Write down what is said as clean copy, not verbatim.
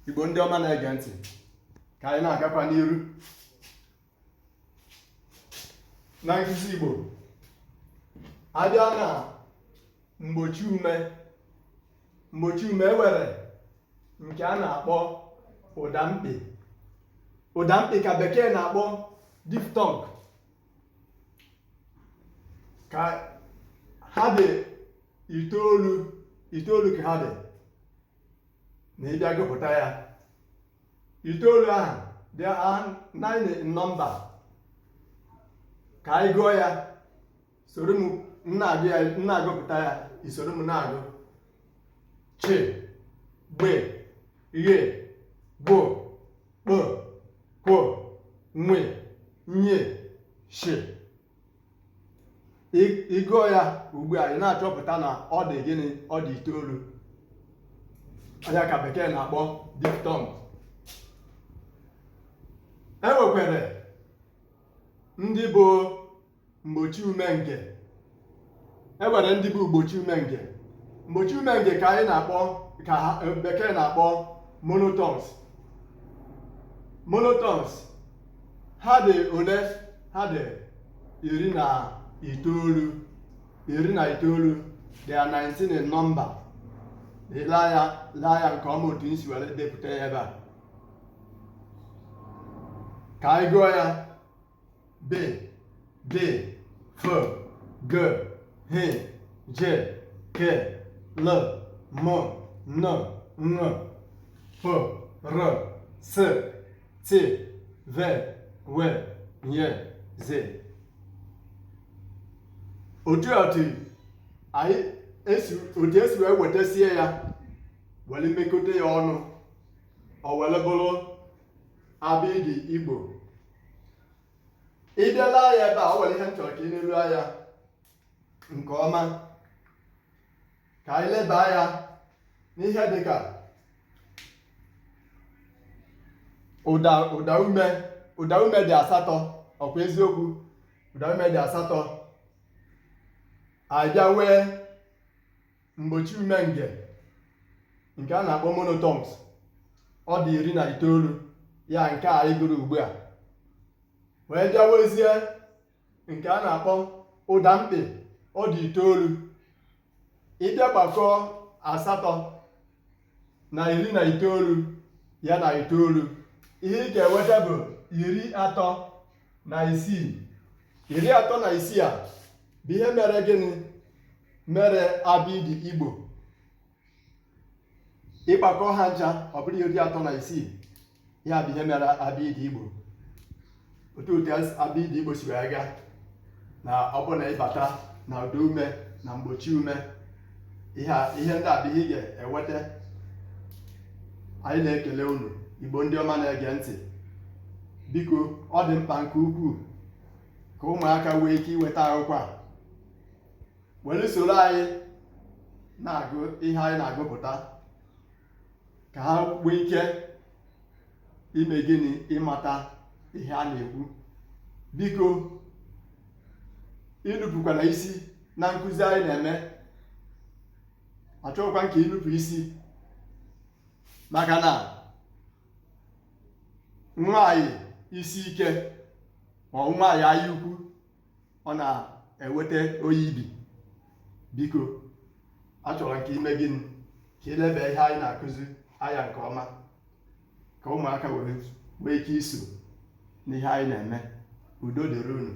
Igbo ndị ọma na-ege ntị, ka anyị na-agakwa n'iru na nkụzi Igbo. Abịa na mgbochi ume ewere nke a na-akpọ ụda mkpị. Ụda mkpị ka bekee na-akpọ diphthong. Ka ha dị itoolu ka ha dị na ịbịa gụpụta ya. Itoolu ahụ dị 9 in number. Ka anyị gụọ ya, soro m na-agụpụta ya, isoro m na-agụ: chi, gbe, ghe, gbo, kpo, kwo, nwe, nye, shi. Ị gụọ ya ugbu a, ị na-achọpụta na ọ dị gịnị? Ọ dị itoolu. Ya ka bekee na-akpọ diphthong. E nwekwara ndị bụ mgbochi ume nke. E nwere ndị bụ mgbochi ume nke. Mgbochi ume nke ka anyị na-akpọ, ka bekee na-akpọ monotones. Monotones ha dị ole? Ha dị 19. They are 19 in number. Laa ya nke ọma otu nsi were depụta ya ebe a. Ka anyị gụọ ya: b, d, f, g, h, j, k, l, m, n, n, p, r, s, t, v, w, y, z. Otu esi wee wetasie ya, were mekọta ya ọnụ, o were bụrụ abịdị Igbo. Ị bịala ya ebe a, o nwere ihe m chọrọ ka ị leruo anya nke ọma. Ka anyị leba ya n'ihe dịka ụda ume dị 8. Ọkwa eziokwu? Ụda ume dị 8. Anyị bịa wee mgbochi ume nke a na-akpọ monotones. Ọ dị 19, ya nke a anyị gụrụ ugbu a. Wee bịa wezie nke a na-akpọ ụda mkpị. Ọ dị 9. Ịbịa gbakọọ 8 na 19 ya na 9, ihe ị ga-enweta bụ 36. 36 a bụ ihe mere gịnị? Mere abịdị Igbo. Ịgbakọ ha ncha, ọ bụrụ 36, ya bụ ihe mere abịdị Igbo. Otu abịdị Igbo si wee gaa, na ọ bụ na ịbata na ụda ume na mgbochi ume, ihe ndị a bụ ihe ị ga-enweta. Anyị na-ekele unu, Igbo ndị ọma na-ege ntị. Biko, ọ dị mkpa nke ukwuu ka ụmụaka nwee ike iweta akwụkwọ a, were soro anyị na-agụ ihe anyị na-agụpụta, ka ha nwee ike ime gịnị? Ịmata ihe a na-ekwu. Biko, inupụkwana isi na nkụzi anyị na-eme. Achọghịkwa ka inupụ isi, maka na nwaanyị isi ike ma ọ bụ nwaanyị anya ukwu, ọ na-eweta oyi ibi. Biko, achọrọ ka ime gịnị? Ka ilebe ihe anyị na-akụzi anya nke ọma, ka ụmụaka wee ike iso n'ihe anyị na-eme. Udo dịrị unu.